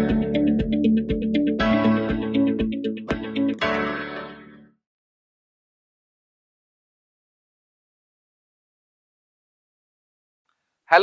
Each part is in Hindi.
Hello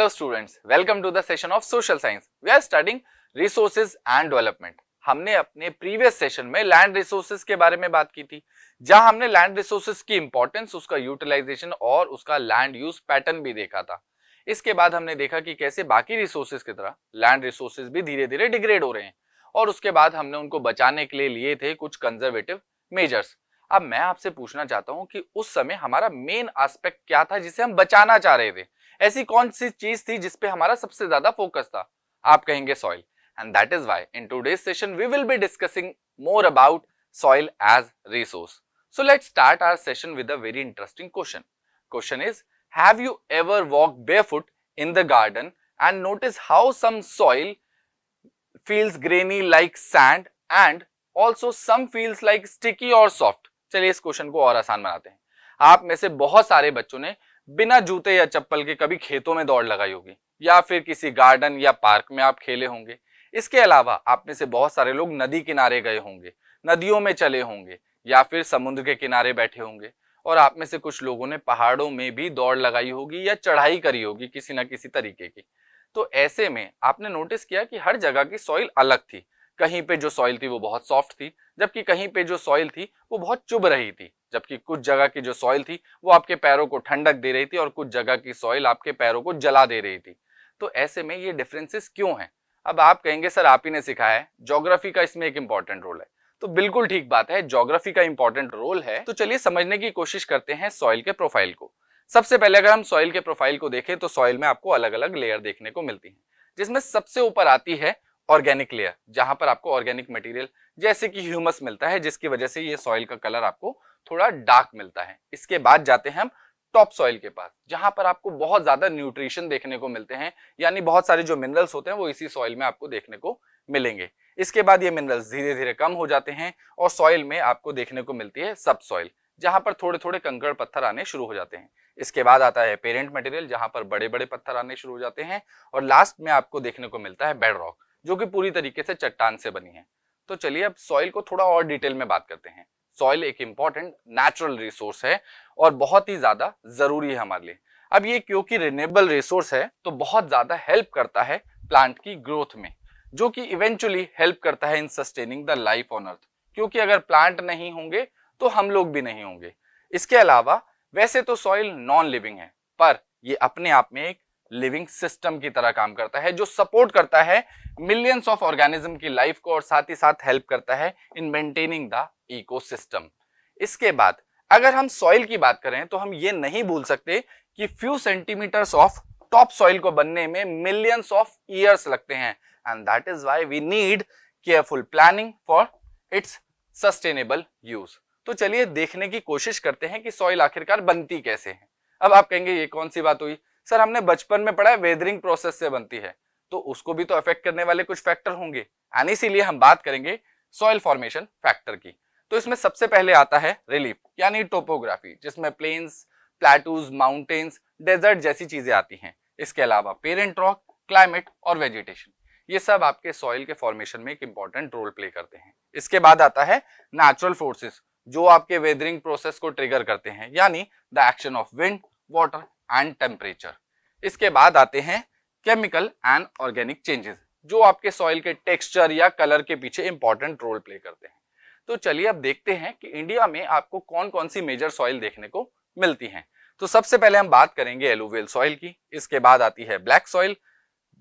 students, welcome to the session of Social Science. We are studying resources and development. हमने अपने प्रीवियस सेशन में लैंड रिसोर्सेज के बारे में बात की थी, जहां हमने लैंड रिसोर्सेज की इंपॉर्टेंस, उसका यूटिलाइजेशन और उसका लैंड यूज पैटर्न भी देखा था। इसके बाद हमने देखा कि कैसे बाकी रिसोर्सेज की तरह लैंड रिसोर्सेज भी धीरे धीरे डिग्रेड हो रहे हैं, और उसके बाद हमने उनको बचाने के लिए थे कुछ कंजर्वेटिव मेजर्स। अब मैं आपसे पूछना चाहता हूं कि उस समय हमारा मेन एस्पेक्ट क्या था जिसे हम बचाना चाह रहे थे? ऐसी कौन सी चीज थी जिसपे हमारा सबसे ज्यादा फोकस था? आप कहेंगे soil, and that is why in today's session we will be discussing more about soil as resource. So let's start our session with a very interesting question. Question is, have you ever walked barefoot in the garden and noticed how some soil feels grainy like sand and also some feels like sticky or soft? चलिए इस क्वेश्चन को और आसान बनाते हैं. आप में से बहुत सारे बच्चों ने बिना जूते या चप्पल के कभी खेतों में दौड़ लगाई होगी, या फिर किसी गार्डन या पार्क में आप खेले होंगे. इसके अलावा आप में से बहुत सारे लोग नदी किनारे गए होंगे, नदियों में चले होंगे, या फिर समुद्र के किनारे बैठे होंगे, और आप में से कुछ लोगों ने पहाड़ों में भी दौड़ लगाई होगी या चढ़ाई करी होगी किसी न किसी तरीके की. तो ऐसे में आपने नोटिस किया कि हर जगह की सॉइल अलग थी. कहीं पे जो सॉइल थी वो बहुत सॉफ्ट थी, जबकि कहीं पे जो सॉइल थी वो बहुत चुभ रही थी, जबकि कुछ जगह की जो सॉइल थी वो आपके पैरों को ठंडक दे रही थी और कुछ जगह की सॉइल आपके पैरों को जला दे रही थी. तो ऐसे में ये डिफरेंसेस क्यों हैं? अब आप कहेंगे सर आप ही ने सिखाया है, ज्योग्राफी का इसमें एक इंपॉर्टेंट रोल है. तो बिल्कुल ठीक बात है, ज्योग्राफी का इंपॉर्टेंट रोल है. तो चलिए समझने की कोशिश करते हैं सॉइल के प्रोफाइल को. सबसे पहले अगर हम सॉइल के प्रोफाइल को देखें तो सॉइल में आपको अलग अलग लेयर देखने को मिलती है, जिसमें सबसे ऊपर आती है ऑर्गेनिक लेयर, जहां पर आपको ऑर्गेनिक मटेरियल जैसे कि ह्यूमस मिलता है, जिसकी वजह से ये सॉइल का कलर आपको थोड़ा डार्क मिलता है. इसके बाद जाते हैं हम टॉप सॉइल के पास, जहां पर आपको बहुत ज्यादा न्यूट्रिशन देखने को मिलते हैं, यानी बहुत सारे जो मिनरल्स होते हैं वो इसी सॉइल में आपको देखने को मिलेंगे. इसके बाद ये मिनरल्स धीरे धीरे कम हो जाते हैं और सॉइल में आपको देखने को मिलती है सब सॉइल, जहां पर थोड़े थोड़े कंकड़ पत्थर आने शुरू हो जाते हैं. इसके बाद आता है पेरेंट मटेरियल, जहां पर बड़े बड़े पत्थर आने शुरू हो जाते हैं, और लास्ट में आपको देखने को मिलता है बेड रॉक, जो कि पूरी तरीके से चट्टान से बनी है. तो चलिए अब सॉइल को थोड़ा और डिटेल में बात करते हैं. सॉइल एक इंपॉर्टेंट नेचुरल रिसोर्स है और बहुत ही ज्यादा जरूरी है हमारे लिए. अब ये क्योंकि रिन्यूएबल रिसोर्स है तो बहुत ज्यादा हेल्प करता है प्लांट की ग्रोथ में, जो कि इवेंचुअली हेल्प करता है in sustaining the life on earth, क्योंकि अगर प्लांट नहीं होंगे तो हम लोग भी नहीं होंगे. इसके अलावा वैसे तो सॉइल नॉन लिविंग है, पर ये अपने आप में एक लिविंग सिस्टम की तरह काम करता है, जो सपोर्ट करता है मिलियंस ऑफ ऑर्गेनिज्म की लाइफ को और साथ ही साथ हेल्प करता है इन मेंटेनिंग द इकोसिस्टम. इसके बाद अगर हम सॉइल की बात करें तो हम ये नहीं भूल सकते कि few centimeters of top soil को बनने में मिलियंस ऑफ ईयर्स लगते हैं, and that is why we need careful planning for its sustainable use. तो चलिए देखने की कोशिश करते हैं कि सॉइल आखिरकार बनती कैसे है. अब आप कहेंगे ये कौन सी बात हुई सर, हमने बचपन में पढ़ा है वेदरिंग प्रोसेस से बनती है, तो उसको भी तो अफेक्ट करने वाले कुछ फैक्टर होंगे, एंड इसीलिए हम बात करेंगे सॉइल फॉर्मेशन फैक्टर की. तो इसमें सबसे पहले आता है रिलीफ यानी टोपोग्राफी, जिसमें प्लेन्स, प्लेटूज, माउंटेन्स, डेजर्ट जैसी चीजें आती हैं. इसके अलावा पेरेंट रॉक, क्लाइमेट और वेजिटेशन, ये सब आपके सॉइल के फॉर्मेशन में एक इंपॉर्टेंट रोल प्ले करते हैं. इसके बाद आता है नेचुरल फोर्सेस, जो आपके वेदरिंग प्रोसेस को ट्रिगर करते हैं, यानी the action of wind, water and temperature. इसके बाद आते हैं केमिकल एंड ऑर्गेनिक चेंजेस, जो आपके सॉइल के टेक्सचर या कलर के पीछे इंपॉर्टेंट रोल प्ले करते हैं. तो चलिए अब देखते हैं कि इंडिया में आपको कौन कौन सी मेजर सॉइल देखने को मिलती हैं. तो सबसे पहले हम बात करेंगे एलुवियल सॉइल की. इसके बाद आती है black soil,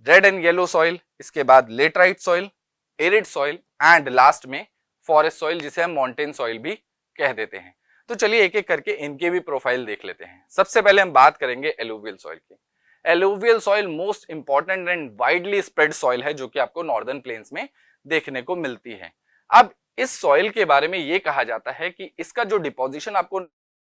red and yellow soil, इसके बाद laterite soil, arid soil, and last में फॉरेस्ट सॉइल, जिसे हम माउंटेन सॉइल भी कह देते हैं. तो चलिए एक एक करके इनके भी प्रोफाइल देख लेते हैं. सबसे पहले हम बात करेंगे एलुवियल सॉइल की. Alluvial soil most important and widely spread soil है, जो कि आपको नॉर्दर्न प्लेन्स में देखने को मिलती है. अब इस सॉइल के बारे में ये कहा जाता है कि इसका जो डिपोजिशन आपको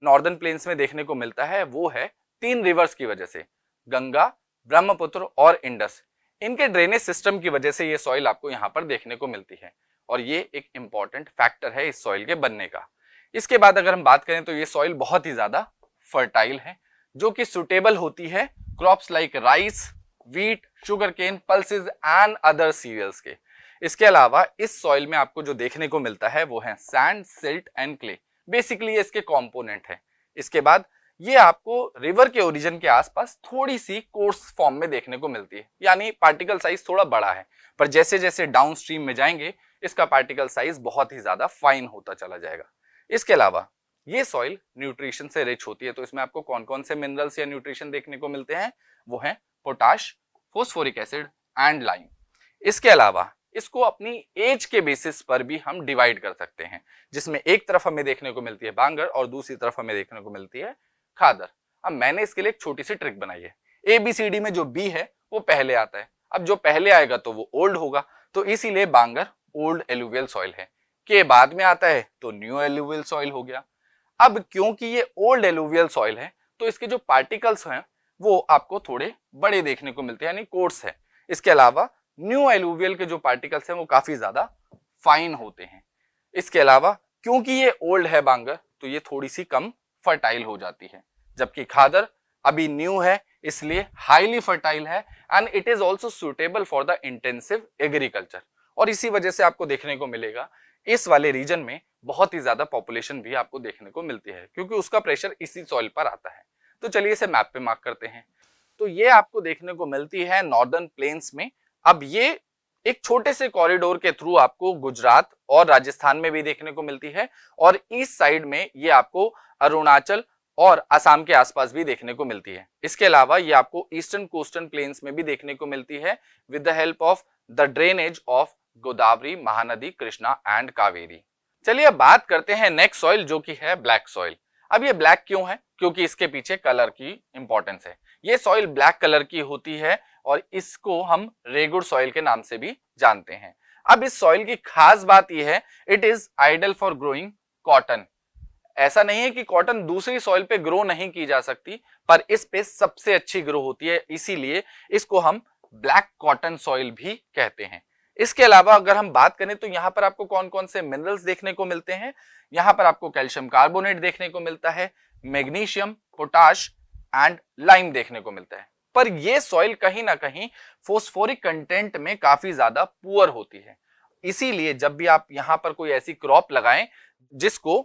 नॉर्दर्न प्लेन्स में देखने को मिलता है वो है 3 रिवर्स की वजह से, गंगा, ब्रह्मपुत्र और इंडस. इनके ड्रेनेज सिस्टम की वजह से ये सॉइल आपको यहाँ पर देखने को मिलती है, और ये एक इंपॉर्टेंट फैक्टर है इस सॉइल के बनने का. इसके बाद अगर हम बात करें तो ये सॉइल बहुत ही ज्यादा फर्टाइल है, जो कि सुटेबल होती है crops like rice, wheat, sugarcane, pulses and other cereals के. इसके अलावा इस सॉइल में आपको जो देखने को मिलता है वो है sand, silt and clay, basically ये इसके कंपोनेंट है। इसके बाद ये आपको रिवर के ओरिजिन के आसपास थोड़ी सी कोर्स फॉर्म में देखने को मिलती है, यानी पार्टिकल साइज थोड़ा बड़ा है, पर जैसे जैसे डाउन स्ट्रीम में जाएंगे इसका पार्टिकल साइज बहुत ही ज्यादा फाइन होता चला जाएगा। इसके अलावा ये सॉइल न्यूट्रिशन से रिच होती है, तो इसमें आपको कौन कौन से मिनरल्स या न्यूट्रिशन देखने को मिलते हैं, वो है potash, phosphoric acid and lime. इसके अलावा इसको अपनी एज के बेसिस पर भी हम डिवाइड कर सकते हैं, जिसमें एक तरफ हमें देखने को मिलती है बांगर और दूसरी तरफ हमें देखने को मिलती है खादर। अब मैंने इसके लिए एक छोटी सी ट्रिक बनाई है, ABCD में जो B है वो पहले आता है, अब जो पहले आएगा तो वो ओल्ड होगा, तो इसीलिए बांगर ओल्ड एलुवियल सॉइल है, के बाद में आता है तो न्यू एलुवियल सॉइल हो गया। अब क्योंकि ये ओल्ड एलुवियल सॉइल है तो इसके जो पार्टिकल्स हैं वो आपको थोड़े बड़े देखने को मिलते हैं, यानी कोर्स है। इसके अलावा न्यू एलुवियल के जो पार्टिकल्स हैं वो काफी ज्यादा फाइन होते हैं। इसके अलावा क्योंकि ये ओल्ड है बांगर तो ये थोड़ी सी कम फर्टाइल हो जाती है, जबकि खादर अभी न्यू है इसलिए हाईली फर्टाइल है and it is also suitable for the intensive agriculture. और इसी वजह से आपको देखने को मिलेगा इस वाले रीजन में बहुत ही ज्यादा पॉपुलेशन भी आपको देखने को मिलती है, क्योंकि उसका प्रेशर इसी सॉइल पर आता है। तो चलिए इसे मैप पे मार्क करते हैं। तो ये आपको देखने को मिलती है नॉर्दर्न प्लेन्स में। अब ये एक छोटे से कॉरिडोर के थ्रू आपको गुजरात और राजस्थान में भी देखने को मिलती है, और ईस्ट साइड में ये आपको अरुणाचल और असम के आसपास भी देखने को मिलती है। इसके अलावा ये आपको ईस्टर्न कोस्टल प्लेन्स में भी देखने को मिलती है with the help of the drainage of Godavari, Mahanadi, Krishna and Kaveri. चलिए अब बात करते हैं नेक्स्ट सॉइल जो कि है ब्लैक सॉइल। अब ये ब्लैक क्यों है, क्योंकि इसके पीछे कलर की इंपॉर्टेंस है। ये सॉइल ब्लैक कलर की होती है और इसको हम रेगुड़ सॉइल के नाम से भी जानते हैं। अब इस सॉइल की खास बात यह है, it is ideal for growing cotton. ऐसा नहीं है कि कॉटन दूसरी सॉइल पे ग्रो नहीं की जा सकती, पर इस पे सबसे अच्छी ग्रो होती है, इसीलिए इसको हम ब्लैक कॉटन सॉइल भी कहते हैं। इसके अलावा अगर हम बात करें तो यहाँ पर आपको कौन कौन से मिनरल्स देखने को मिलते हैं, यहाँ पर आपको कैल्शियम कार्बोनेट देखने को मिलता है, मैग्नीशियम, पोटाश एंड लाइम देखने को मिलता है। पर यह सॉइल कहीं ना कहीं फोस्फोरिक कंटेंट में काफी ज्यादा पुअर होती है, इसीलिए जब भी आप यहाँ पर कोई ऐसी क्रॉप लगाएं जिसको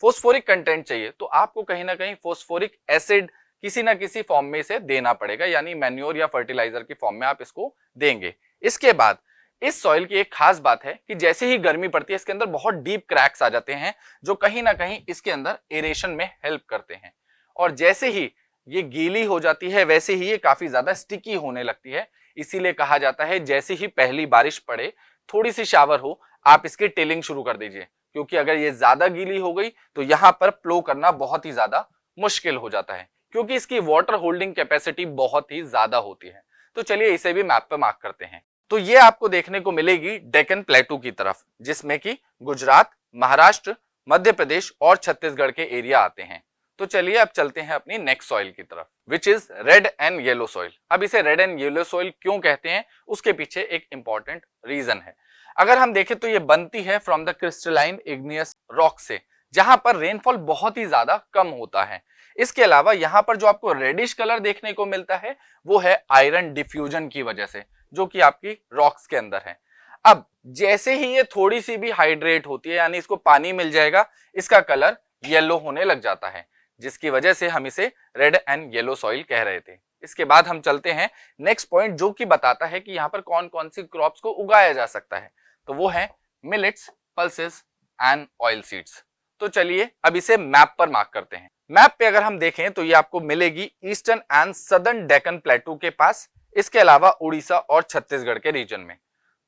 फोस्फोरिक कंटेंट चाहिए तो आपको कहीं ना कहीं फोस्फोरिक एसिड किसी ना किसी फॉर्म में इसे देना पड़ेगा, यानी मैन्योर या फर्टिलाइजर की फॉर्म में आप इसको देंगे। इसके बाद इस सॉइल की एक खास बात है कि जैसे ही गर्मी पड़ती है इसके अंदर बहुत डीप क्रैक्स आ जाते हैं जो कहीं ना कहीं इसके अंदर एरेशन में हेल्प करते हैं, और जैसे ही ये गीली हो जाती है वैसे ही ये काफी ज्यादा स्टिकी होने लगती है। इसीलिए कहा जाता है जैसे ही पहली बारिश पड़े, थोड़ी सी शावर हो, आप इसकी टिलिंग शुरू कर दीजिए, क्योंकि अगर ये ज्यादा गीली हो गई तो यहाँ पर प्लो करना बहुत ही ज्यादा मुश्किल हो जाता है, क्योंकि इसकी वाटर होल्डिंग कैपेसिटी बहुत ही ज्यादा होती है। तो चलिए इसे भी मैप पे मार्क करते हैं। तो ये आपको देखने को मिलेगी डेक्कन प्लेटू की तरफ, जिसमें कि गुजरात, महाराष्ट्र, मध्य प्रदेश और छत्तीसगढ़ के एरिया आते हैं। तो चलिए अब चलते हैं अपनी नेक्स्ट सॉइल की तरफ, which is red and yellow soil. अब इसे रेड एंड येलो सॉइल क्यों कहते हैं, उसके पीछे एक इंपॉर्टेंट रीजन है। अगर हम देखें तो ये बनती है from the crystalline igneous rock से, जहां पर रेनफॉल बहुत ही ज्यादा कम होता है। इसके अलावा यहाँ पर जो आपको रेडिश कलर देखने को मिलता है वो है आयरन डिफ्यूजन की वजह से, जो कि आपकी रॉक्स के अंदर है। अब जैसे ही ये थोड़ी सी भी हाइड्रेट होती है, यानी इसको पानी मिल जाएगा, इसका कलर येलो होने लग जाता है, जिसकी वजह से हम इसे रेड एंड येलो सॉइल कह रहे थे। इसके बाद हम चलते हैं नेक्स्ट पॉइंट, जो कि बताता है कि यहाँ पर कौन कौन सी क्रॉप्स को उगाया जा सकता है। तो वो है millets, pulses and oil seeds. तो चलिए अब इसे मैप पर मार्क करते हैं। मैप पे अगर हम देखें तो ये आपको मिलेगी ईस्टर्न एंड सदर्न डेक्कन प्लेटू के पास, इसके अलावा उड़ीसा और छत्तीसगढ़ के रीजन में।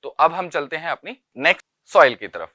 तो अब हम चलते हैं अपनी नेक्स्ट सॉइल की तरफ,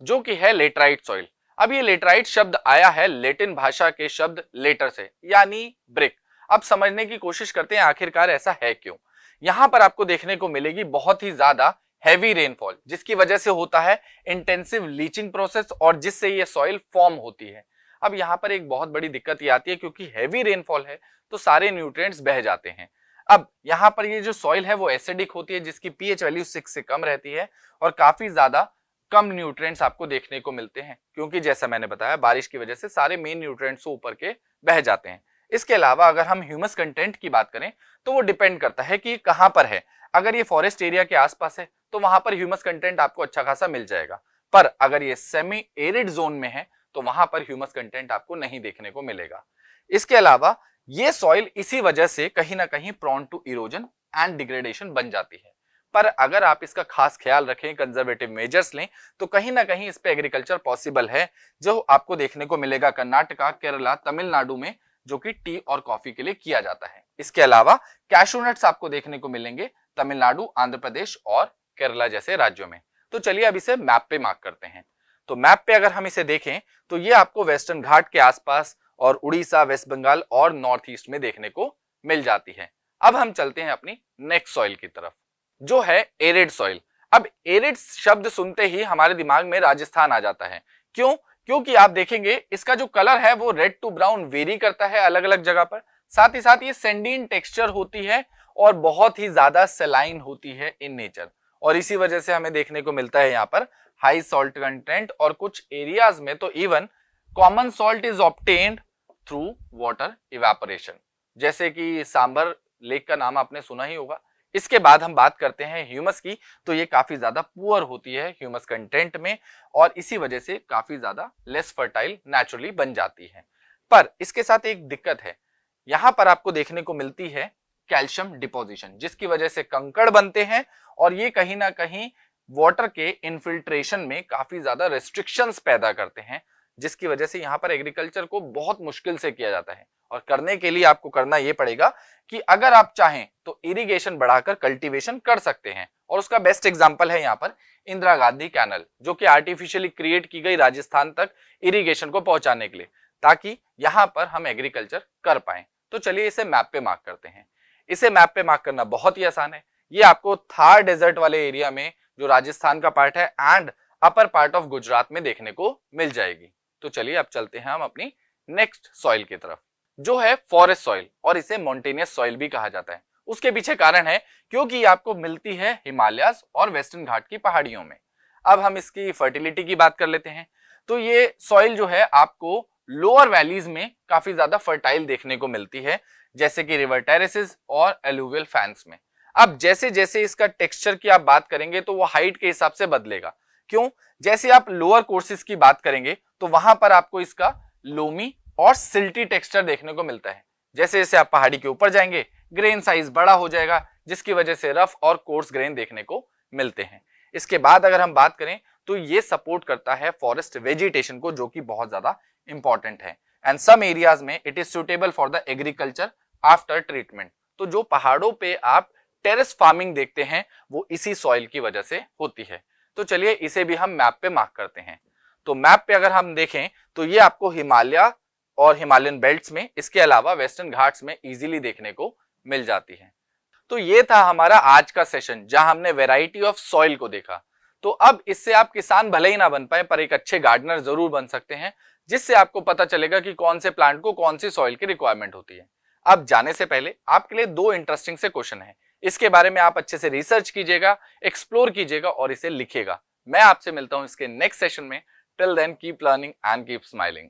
जो कि है लेटराइट सॉइल। अब ये लेटराइट शब्द आया है लेटिन भाषा के शब्द लेटर से, यानी ब्रिक। अब समझने की कोशिश करते हैं आखिरकार ऐसा है क्यों। यहां पर आपको देखने को मिलेगी बहुत ही ज्यादा हैवी रेनफॉल, जिसकी वजह से होता है इंटेंसिव लीचिंग प्रोसेस, और जिससे ये सॉइल फॉर्म होती है। अब यहाँ पर एक बहुत बड़ी दिक्कत ये आती है, क्योंकि हैवी रेनफॉल है तो सारे न्यूट्रिएंट्स बह जाते हैं। अब यहाँ पर ये जो सॉइल है वो एसिडिक होती है, जिसकी पीएच वैल्यू 6 से कम रहती है, और काफी ज्यादा कम न्यूट्रिएंट्स आपको देखने को मिलते हैं, क्योंकि जैसा मैंने बताया बारिश की वजह से सारे मेन न्यूट्रिएंट्स ऊपर के बह जाते हैं। इसके अलावा अगर हम ह्यूमस कंटेंट की बात करें तो वो डिपेंड करता है कि कहाँ पर है। अगर ये फॉरेस्ट एरिया के आसपास है तो वहां पर ह्यूमस कंटेंट आपको अच्छा खासा मिल जाएगा। पर अगर ये सेमी एरिड जोन में है तो वहां पर ह्यूमस कंटेंट आपको नहीं देखने को मिलेगा। इसके अलावा ये सॉइल इसी वजह से कहीं ना कहीं prone to erosion and degradation बन जाती है। पर अगर आप इसका खास ख्याल रखें, कंजर्वेटिव मेजर्स लें, तो कहीं ना कहीं इस पे एग्रीकल्चर पॉसिबल है, जो आपको देखने को मिलेगा कर्नाटका, केरला, तमिलनाडु में, जो कि टी और कॉफी के लिए किया जाता है। इसके अलावा कैशू नट्स आपको देखने को मिलेंगे तमिलनाडु, आंध्र प्रदेश और केरला जैसे राज्यों में। तो चलिए अब इसे मैप पे मार्क करते हैं। तो मैप पे अगर हम इसे देखें तो ये आपको वेस्टर्न घाट के आसपास और उड़ीसा, वेस्ट बंगाल और नॉर्थ ईस्ट में देखने को मिल जाती है। अब हम चलते हैं अपनी नेक्स्ट सॉइल की तरफ, जो है एरिड सॉइल। अब एरिड शब्द सुनते ही हमारे दिमाग में राजस्थान आ जाता है। क्यों? क्योंकि आप देखेंगे इसका जो कलर है वो रेड टू ब्राउन वेरी करता है अलग अलग जगह पर। साथ ही साथ ये सैंडीन टेक्सचर होती है और बहुत ही ज्यादा सेलाइन होती है इन नेचर, और इसी वजह से हमें देखने को मिलता है यहाँ पर हाई सॉल्ट कंटेंट, और कुछ एरियाज में तो even common salt is obtained through water evaporation, जैसे कि सांबर लेक का नाम आपने सुना ही होगा। इसके बाद हम बात करते हैं ह्यूमस की, तो ये काफी ज्यादा पुअर होती है ह्यूमस कंटेंट में, और इसी वजह से काफी ज्यादा लेस फर्टाइल नेचुरली बन जाती है। पर इसके साथ एक दिक्कत है, यहां पर आपको देखने को मिलती है कैल्शियम डिपोजिशन, जिसकी वजह से कंकड़ बनते हैं और ये कहीं ना कहीं वाटर के इनफिल्ट्रेशन में काफी ज्यादा रेस्ट्रिक्शंस पैदा करते हैं, जिसकी वजह से यहाँ पर एग्रीकल्चर को बहुत मुश्किल से किया जाता है। और करने के लिए आपको करना ये पड़ेगा कि अगर आप चाहें तो इरिगेशन बढ़ाकर कल्टीवेशन कर सकते हैं, और उसका बेस्ट एग्जांपल है यहाँ पर इंदिरा गांधी कैनल, जो कि आर्टिफिशियली क्रिएट की गई राजस्थान तक इरिगेशन को पहुंचाने के लिए, ताकि यहाँ पर हम एग्रीकल्चर कर पाए। तो चलिए इसे मैप पे मार्क करते हैं। इसे मैप पे मार्क करना बहुत ही आसान है। ये आपको थार डेजर्ट वाले एरिया में, जो राजस्थान का पार्ट है, and upper part of Gujarat में देखने को मिल जाएगी। तो चलिए अब चलते हैं हम अपनी नेक्स्ट सॉइल की तरफ, जो है फॉरेस्ट सॉइल, और इसे मॉन्टेनियस सॉइल भी कहा जाता है। उसके पीछे कारण है क्योंकि ये आपको मिलती है हिमालयाज और वेस्टर्न घाट की पहाड़ियों में। अब हम इसकी फर्टिलिटी की बात कर लेते हैं। तो ये सॉइल जो है आपको लोअर वैलीज में काफी ज्यादा फर्टाइल देखने को मिलती है, जैसे कि रिवर टेरेसेस और एलुवियल फैंस में। अब जैसे जैसे इसका टेक्सचर की आप बात करेंगे तो वो हाइट के हिसाब से बदलेगा। क्यों? जैसे आप लोअर कोर्सेज की बात करेंगे तो वहां पर आपको इसका लोमी और सिल्टी टेक्सचर देखने को मिलता है। जैसे जैसे आप पहाड़ी के ऊपर जाएंगे ग्रेन साइज बड़ा हो जाएगा, जिसकी वजह से रफ और कोर्स ग्रेन देखने को मिलते हैं। इसके बाद अगर हम बात करें तो ये सपोर्ट करता है फॉरेस्ट वेजिटेशन को, जो कि बहुत ज्यादा इंपॉर्टेंट है, एंड सम एरियाज में it is suitable for the agriculture after treatment. तो जो पहाड़ों पे आप टेरेस फार्मिंग देखते हैं वो इसी सॉइल की वजह से होती है। तो चलिए इसे भी हम मैप पे मार्क करते हैं। तो मैप पे अगर हम देखें तो ये आपको हिमालय और हिमालयन बेल्ट्स में, इसके अलावा वेस्टर्न घाट्स में इजीली देखने को मिल जाती है। तो ये था हमारा आज का सेशन, जहां हमने वैरायटी ऑफ सॉइल को देखा। तो अब इससे आप किसान भले ही ना बन पाए, पर एक अच्छे गार्डनर जरूर बन सकते हैं, जिससे आपको पता चलेगा कि कौन से प्लांट को कौन सी सॉइल की रिक्वायरमेंट होती है। अब जाने से पहले आपके लिए दो इंटरेस्टिंग से क्वेश्चन है, इसके बारे में आप अच्छे से रिसर्च कीजिएगा, एक्सप्लोर कीजिएगा और इसे लिखिएगा। मैं आपसे मिलता हूं इसके नेक्स्ट सेशन में। Till then keep learning and keep smiling.